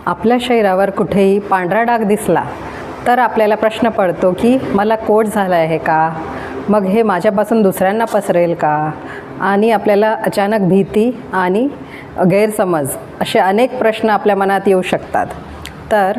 आपल्या शरीरावर कुठेही पांढरा डाग दिसला तर आपल्याला प्रश्न पडतो की मला कोड झाला आहे का, मग हे माझ्यापासून दुसऱ्यांना पसरेल का, आणि आपल्याला अचानक भीती आणि गैरसमज असे अनेक प्रश्न आपल्या मनात येऊ शकतात. तर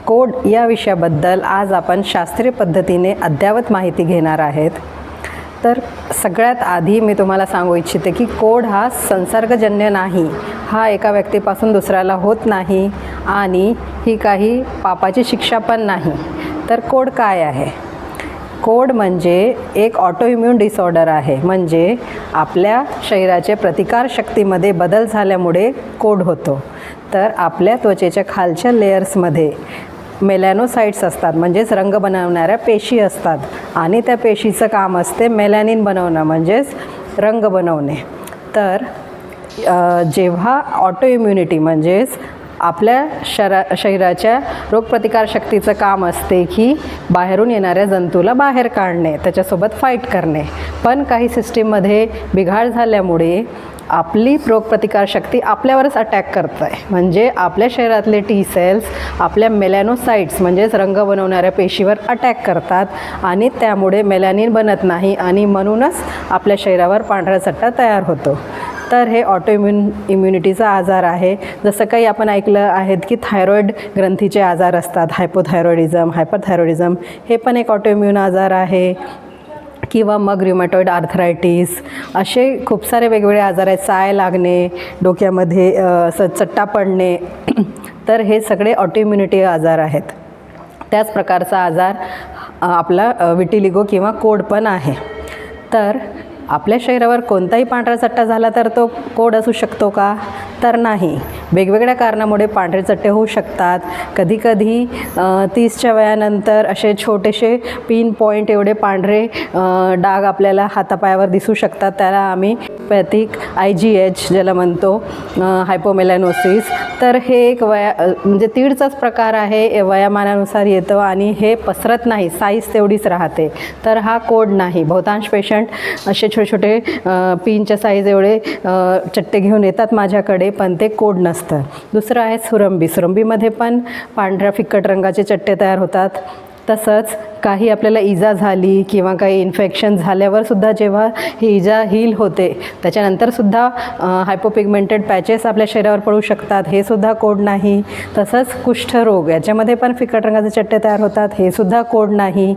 कोड या विषयाबद्दल आज आपण शास्त्रीय पद्धतीने अद्ययावत माहिती घेणार आहेत. तर सगळ्यात आधी मी तुम्हाला सांगू इच्छिते की कोड हा संसर्गजन्य नाही, हा एका व्यक्तीपासून दुसऱ्याला होत नाही आणि ही काही पापाची शिक्षा पण नाही. तर कोड काय आहे? कोड म्हणजे एक ऑटोइम्यून डिसऑर्डर आहे, म्हणजे आपल्या शरीराच्या प्रतिकारशक्तीमध्ये बदल झाल्यामुळे कोड होतो. तर आपल्या त्वचेच्या खालच्या लेयर्समध्ये मेलॅनोसाइट्स असतात, म्हणजेच रंग बनवणाऱ्या पेशी असतात आणि त्या पेशीचं काम असते मेलॅनिन बनवणं, म्हणजेच रंग बनवणे. तर जेव्हा ऑटोइम्युनिटी म्हणजेच आपल्या शरीराच्या रोगप्रतिकारशक्तीचं काम असते की बाहेरून येणाऱ्या जंतूला बाहेर काढणे, त्याच्यासोबत फाईट करणे, पण काही सिस्टीममध्ये बिघाड झाल्यामुळे आपली रोगप्रतिकारशक्ती आपल्यावरच अटॅक करत आहे. म्हणजे आपल्या शरीरातले टी सेल्स आपल्या मेलॅनोसाइट्स म्हणजेच रंग बनवणाऱ्या पेशीवर अटॅक करतात आणि त्यामुळे मेलॅनिन बनत नाही आणि म्हणूनच आपल्या शरीरावर पांढरा चट्टा तयार होतो. तर हे इम्युनिटीचा आजार आहे. जसं काही आपण ऐकलं आहेत की थायरॉईड ग्रंथीचे आजार असतात, हायपोथायरॉइडिझम, हायपरथायरॉइडिझम, हे पण एक ऑटोइम्यून आजार आहे. किंवा मग रिमॅटॉइड आर्थरायटिस, असे खूप सारे वेगवेगळे आजार आहेत. साय लागणे, डोक्यामध्ये असं चट्टा पडणे, तर हे सगळे ऑटोइम्युनिटी आजार आहेत. त्याच प्रकारचा आजार आपला विटिलिगो किंवा कोड पण आहे. तर आपल्या शरीरावर कोणताही पांढरा चट्टा झाला तर तो कोड असू शकतो का? तर नाही. वेगवेगळ्या कारणामुळे पांढरे चट्टे होऊ शकतात. कधीकधी 30च्या वयानंतर असे छोटेसे पिन पॉईंट एवढे पांढरे डाग आपल्याला हातापायावर दिसू शकतात. त्याला आम्ही पॅथिक IgH ज्याला म्हणतो, हायपोमेलॅनोसिस. तर हे एक म्हणजे तीडचाच प्रकार आहे, वयामानानुसार येतं आणि हे पसरत नाही, साईज तेवढीच राहते. तर हा कोड नाही. बहुतांश पेशंट असे छोटे छोटे पिनच्या साईज एवढे चट्टे घेऊन येतात माझ्याकडे, पण ते कोड नसतं. दुसरं आहे सुरंबी. सुरंबीमध्ये पण पांढऱ्या फिक्कट रंगाचे चट्टे तयार होतात. तसंच काही आपल्याला इजा झाली किंवा काही इन्फेक्शन झाल्यावर सुद्धा जेव्हा ही इजा हील होते त्याच्यानंतरसुद्धा हायपोपिगमेंटेड पॅचेस आपल्या शरीरावर पडू शकतात, हे सुद्धा कोड नाही. तसंच कुष्ठरोग, याच्यामध्ये पण फिकट रंगाचे चट्टे तयार होतात, हे सुद्धा कोड नाही.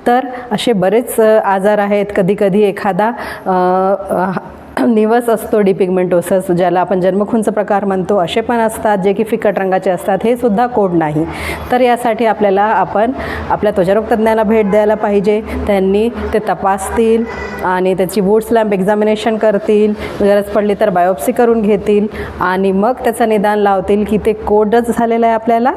तर असे बरेच आजार आहेत. कधीकधी एखादा निवस असतो, डिपिगमेंटोसस, ज्याला आपण जन्मखूनचा प्रकार म्हणतो, असे पण असतात जे की फिकट रंगाचे असतात, हे सुद्धा कोड नाही. तर यासाठी आपण आपल्या त्वचारोग तज्ज्ञाला भेट द्यायला पाहिजे. त्यांनी ते तपासतील आणि त्याची वूड्स लॅम्प एक्झामिनेशन करतील, गरज पडली तर बायोप्सी करून घेतील आणि मग त्याचं निदान लावतील की ते कोडच झालेलं आहे आपल्याला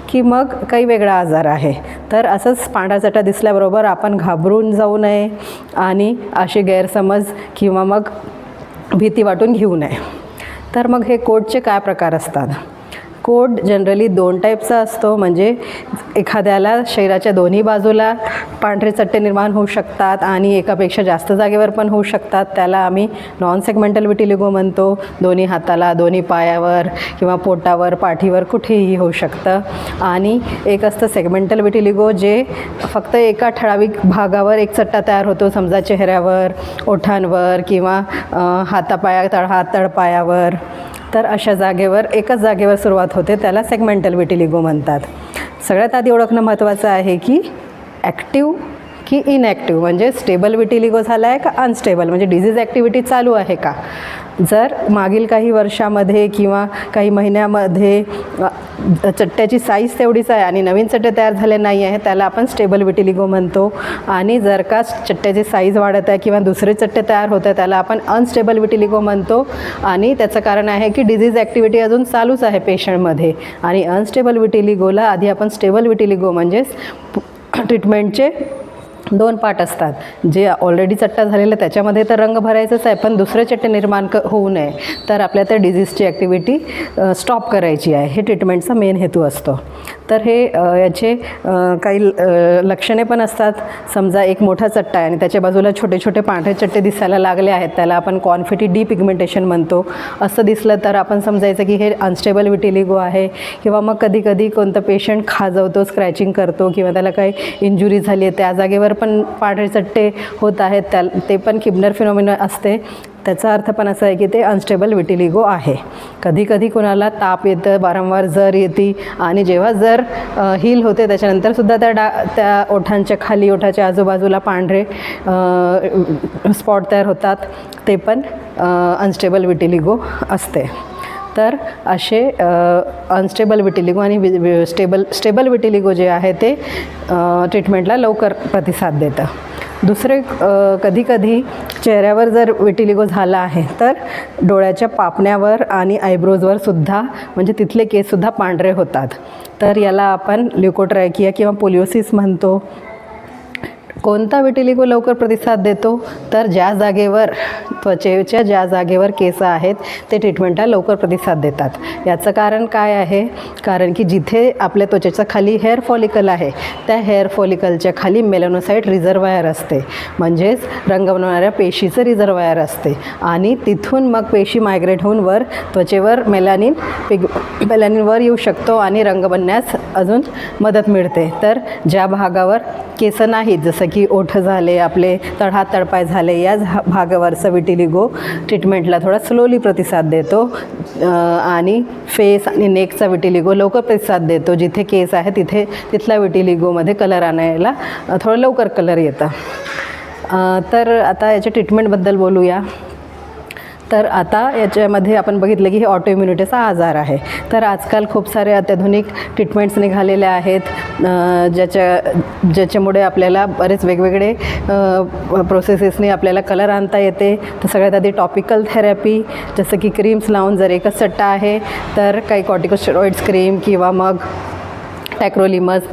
की मग काही वेगळा आजार आहे. तर असंच पांढरा चट्टा दिसल्याबरोबर आपण घाबरून जाऊ नये आणि असे गैरसमज किंवा मग भीती वाटून घेऊ नये. तर मग हे कोडचे काय प्रकार असतात? कोड जनरली 2 टाईपचा असतो. म्हणजे एखाद्याला शरीराच्या दोन्ही बाजूला पांढरे चट्टे निर्माण होऊ शकतात आणि एकापेक्षा जास्त जागेवर पण होऊ शकतात. त्याला आम्ही नॉन सेगमेंटल विटिलिगो म्हणतो. दोन्ही हाताला, दोन्ही पायावर किंवा पोटावर, पाठीवर कुठेही होऊ शकतं. आणि एक असतं सेगमेंटल विटिलिगो, जे फक्त एका ठराविक भागावर एक चट्टा तयार होतो, समजा चेहऱ्यावर, ओठांवर किंवा तळपायावर. तर अशा जागेवर, एकच जागेवर सुरुवात होते, त्याला सेगमेंटल विटिलिगो म्हणतात. सगळ्यात आधी ओळखणं महत्त्वाचं आहे की ॲक्टिव्ह की इनॲक्टिव्ह, म्हणजे स्टेबल विटिलिगो झाला आहे का अनस्टेबल, म्हणजे डिझीज ॲक्टिव्हिटी चालू आहे का. जर मागील काही वर्षामध्ये किंवा काही महिन्यामध्ये चट्ट्याची साईज तेवढीच आहे आणि नवीन चट्टे तयार झाले नाही आहे, त्याला आपण स्टेबल विटिलिगो म्हणतो. आणि जर का चट्ट्याची साईज वाढत आहे किंवा दुसरे चट्टे तयार होत आहे, त्याला आपण अनस्टेबल विटिलिगो म्हणतो. आणि त्याचं कारण आहे की डिझीज ॲक्टिव्हिटी अजून चालूच आहे पेशंटमध्ये. आणि अनस्टेबल विटिलिगोला आधी आपण स्टेबल विटिलिगो म्हणजेच ट्रीटमेंटचे 2 पार्ट असतात. जे ऑलरेडी चट्टा झालेला त्याच्यामध्ये तर रंग भरायचंच आहे, पण दुसरे चट्टे निर्माण होऊ नये, तर आपल्या त्या डिझीजची ॲक्टिव्हिटी स्टॉप करायची आहे. हे ट्रीटमेंटचा मेन हेतू असतो. तर हे याचे काही लक्षणे पण असतात. समजा एक मोठा चट्टा आहे आणि त्याच्या बाजूला छोटे छोटे पांढरे चट्टे दिसायला लागले आहेत, त्याला आपण कॉन्फिटी डिपिगमेंटेशन म्हणतो. असं दिसलं तर आपण समजायचं की हे अनस्टेबल विटिलिगो आहे. किंवा मग कधी कधी कोणतं पेशंट खाजवतो, स्क्रॅचिंग करतो किंवा त्याला काही इंजुरी झाली आहे, त्या जागेवर पण पांढरे चट्टे होत आहेत, ते पण किबनर फिनॉमिना असते. त्याचा अर्थ पण असा आहे की ते अनस्टेबल विटिलिगो आहे. कधी कधी कोणाला ताप येतं, वारंवार जर येते आणि जेव्हा जर हील होते त्याच्यानंतरसुद्धा त्या ओठांच्या खाली, ओठाच्या आजूबाजूला पांढरे स्पॉट तयार होतात, ते पण अनस्टेबल विटिलिगो असते. तर असे अनस्टेबल विटिलिगो आणि स्टेबल विटिलिगो जे आहे ते ट्रीटमेंटला लवकर प्रतिसाद देतं. दुसरे कधी कधी चेहऱ्यावर जर विटिलिगो झाला आहे तर डोळ्याच्या पापण्यावर आणि आयब्रोजवर सुद्धा, म्हणजे तिथले केससुद्धा पांढरे होतात. तर याला आपण ल्युकोट्रायकिया किंवा पोलिओसिस म्हणतो. कोणता विटिलिगो लवकर प्रतिसाद देतो? तर ज्या जागेवर, त्वचेच्या ज्या जागेवर केस आहेत ते ट्रीटमेंटला लवकर प्रतिसाद देतात. याचं कारण काय आहे? कारण की जिथे आपल्या त्वचेच्या खाली हेअर फॉलिकल आहे, त्या हेअर फॉलिकलच्या खाली मेलॅनोसाइट रिझर्वायर असते, म्हणजेच रंग बनवणाऱ्या पेशीचं रिझर्वायर असते. आणि तिथून मग पेशी मायग्रेट होऊन वर त्वचेवर मेलॅनिन वर येऊ शकतो आणि रंग बनण्यास अजून मदत मिळते. तर ज्या भागावर केस नाहीत, जसं की ओठ झाले, आपले तळहात तळपाय झाले, या भागावरचा विटिलिगो ट्रीटमेंटला थोडा स्लोली प्रतिसाद देतो. आणि फेस आणि नेकचा विटिलिगो लवकर प्रतिसाद देतो. जिथे केस आहे तिथल्या विटिलिगोमध्ये कलर आणायला थोडं लवकर कलर येतं. तर आता याच्या ट्रीटमेंटबद्दल बोलूया. तर आता याच्यामध्ये आपण बघितलं की हे ऑटोइम्युनिटीचा आजार आहे. तर आजकाल खूप सारे अत्याधुनिक ट्रीटमेंट्स निघालेले आहेत, ज्याच्यामुळे आपल्याला बरेच वेगवेगळे प्रोसेसेसने आपल्याला कलर आणता येते. तर सगळ्यात आधी टॉपिकल थेरपी, जसं की क्रीम्स लावून, जर एकच चट्टा आहे तर काही कॉर्टिकोस्टेरॉइड्स क्रीम किंवा मग टॅक्रोलिमस,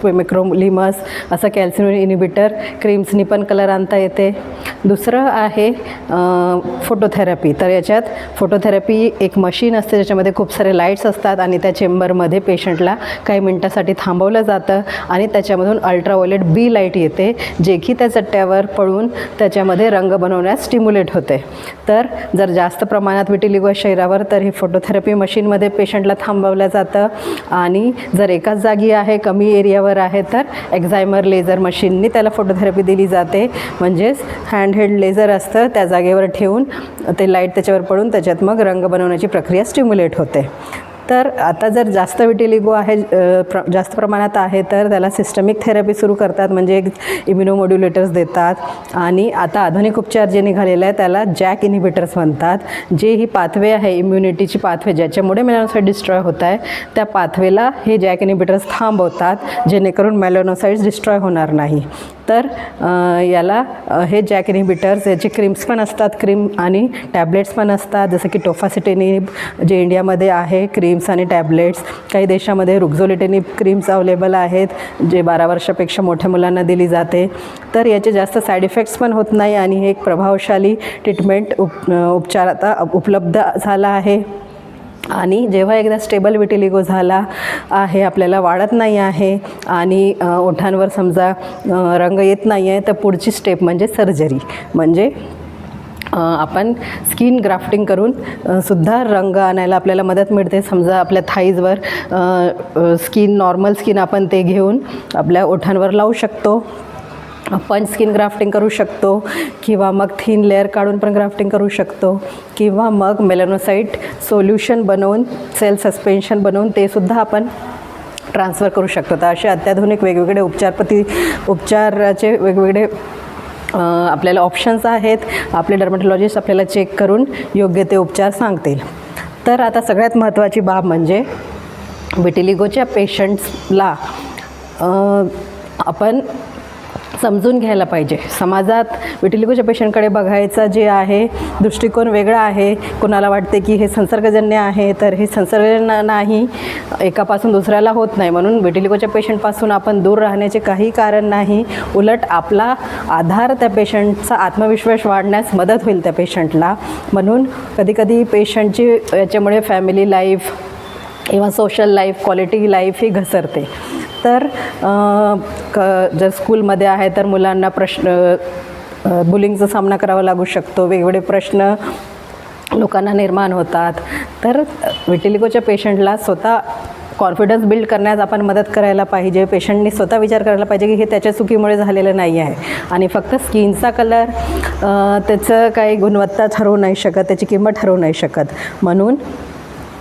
पेमेक्रोलिमस असं कॅल्शियम इनिबिटर क्रीम्सनी पण कलर आणता येते. दुसरं आहे फोटोथेरपी. तर याच्यात फोटोथेरपी एक मशीन असते, ज्याच्यामध्ये खूप सारे लाईट्स असतात आणि त्या चेंबरमध्ये पेशंटला काही मिनटासाठी थांबवलं जातं आणि त्याच्यामधून अल्ट्राव्हायोलेट बी लाईट येते, जे की त्या चट्ट्यावर पडून त्याच्यामध्ये रंग बनवण्यास स्टिम्युलेट होते. तर जर जास्त प्रमाणात विटिलिगो शरीरावर, तर ही फोटोथेरपी मशीनमध्ये पेशंटला थांबवलं जातं. आणि जर एकाच जागी आहे, कमी एरियावर आहे, तर एक्झायमर लेझर मशीननी त्याला फोटोथेरपी दिली जाते. म्हणजेच हँडहेल्ड लेझर असतं, त्या जागेवर ठेवून ते लाईट त्याच्यावर पडून त्याच्यात मग रंग बनवण्याची प्रक्रिया स्टिम्युलेट होते. तर आता जर जास्त विटिलिगो आहे, जास्त प्रमाणात आहे, तर त्याला सिस्टमिक थेरपी सुरू करतात, म्हणजे इम्युनोमॉड्युलेटर्स देतात. आणि आता आधुनिक उपचार जे निघालेले आहे त्याला जॅक इनिबिटर्स म्हणतात. जे ही पाथवे आहे, इम्युनिटीची पाथवे, ज्याच्यामुळे मेलॅनोसाइट डिस्ट्रॉय होत आहे, त्या पाथवेला हे जॅक इनिबिटर्स थांबवतात, जेणेकरून मेलॅनोसाइट्स डिस्ट्रॉय होणार नाही. तर याला हे जॅक इनिबिटर्स, याचे क्रीम्स पण असतात, क्रीम आणि टॅबलेट्स पण असतात, जसं की टोफासिटेनिब जे इंडियामध्ये आहे, क्रीम्स आणि टॅबलेट्स. काही देशामध्ये रुक्झोलिटेनिब क्रीम्स अवेलेबल आहेत, जे 12 वर्षापेक्षा मोठ्या मुलांना दिली जाते. तर याचे जास्त साईड इफेक्ट्स पण होत नाही आणि हे एक प्रभावशाली ट्रीटमेंट उपचार आता उपलब्ध झाला आहे. आणि जेव्हा एकदा स्टेबल विटिलिगो झाला आहे, आपल्याला वाढत नाही आहे आणि ओठांवर समजा रंग येत नाही आहे, तर पुढची स्टेप म्हणजे सर्जरी. म्हणजे आपण स्किन ग्राफ्टिंग करून सुद्धा रंग आणायला आपल्याला मदत मिळते. समजा आपल्या थाईजवर स्किन, नॉर्मल स्किन आपण ते घेऊन आपल्या ओठांवर लावू शकतो. आपण स्किन ग्राफ्टिंग करू शकतो किंवा मग थिन लेअर काढून पण ग्राफ्टिंग करू शकतो किंवा मग मेलॅनोसाइट सोल्युशन बनवून, सेल सस्पेन्शन बनवून ते सुद्धा आपण ट्रान्सफर करू शकतो. तर असे अत्याधुनिक वेगवेगळे उपचाराचे वेगवेगळे आपल्याला ऑप्शन्स आहेत. आपले डर्मॅटॉलॉजिस्ट आपल्याला चेक करून योग्य ते उपचार सांगतील. तर आता सगळ्यात महत्त्वाची बाब म्हणजे विटिलिगोच्या पेशंट्सला आपण समजून घ्यायला पाहिजे. समाजात विटिलिगोच्या पेशंटकडे बघायचा जे आहे दृष्टिकोन वेगळा आहे. कोणाला वाटते की हे संसर्गजन्य आहे, तर हे संसर्गजन्य नाही, एकापासून दुसऱ्याला होत नाही, म्हणून विटिलिगोच्या पेशंटपासून आपण दूर राहण्याचे काही कारण नाही. उलट आपला आधार त्या पेशंटचा आत्मविश्वास वाढण्यास मदत होईल त्या पेशंटला. म्हणून कधीकधी पेशंटची याच्यामुळे फॅमिली लाईफ किंवा सोशल लाईफ, क्वालिटी लाईफ ही घसरते. तर जर स्कूलमध्ये आहे तर मुलांना बुलिंगचा सामना करावा लागू शकतो, वेगवेगळे प्रश्न लोकांना निर्माण होतात. तर विटिलिगोच्या पेशंटला स्वतः कॉन्फिडन्स बिल्ड करण्यास आपण मदत करायला पाहिजे. पेशंटनी स्वतः विचार करायला पाहिजे की हे त्याच्या चुकीमुळे झालेलं नाही आहे आणि फक्त स्किनचा कलर त्याचं काही गुणवत्ता ठरवू नाही शकत, त्याची किंमत ठरवू नाही शकत. म्हणून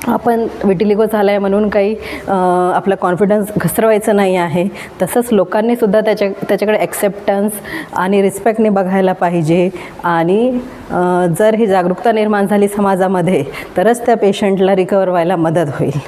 आपण विटिलिगो झाला आहे म्हणून काही आपला कॉन्फिडन्स घसरवायचं नाही आहे. तसंच लोकांनीसुद्धा त्याच्याकडे ॲक्सेप्टन्स आणि रिस्पेक्टने बघायला पाहिजे. आणि जर ही जागरूकता निर्माण झाली समाजामध्ये तरच त्या पेशंटला रिकवर व्हायला मदत होईल.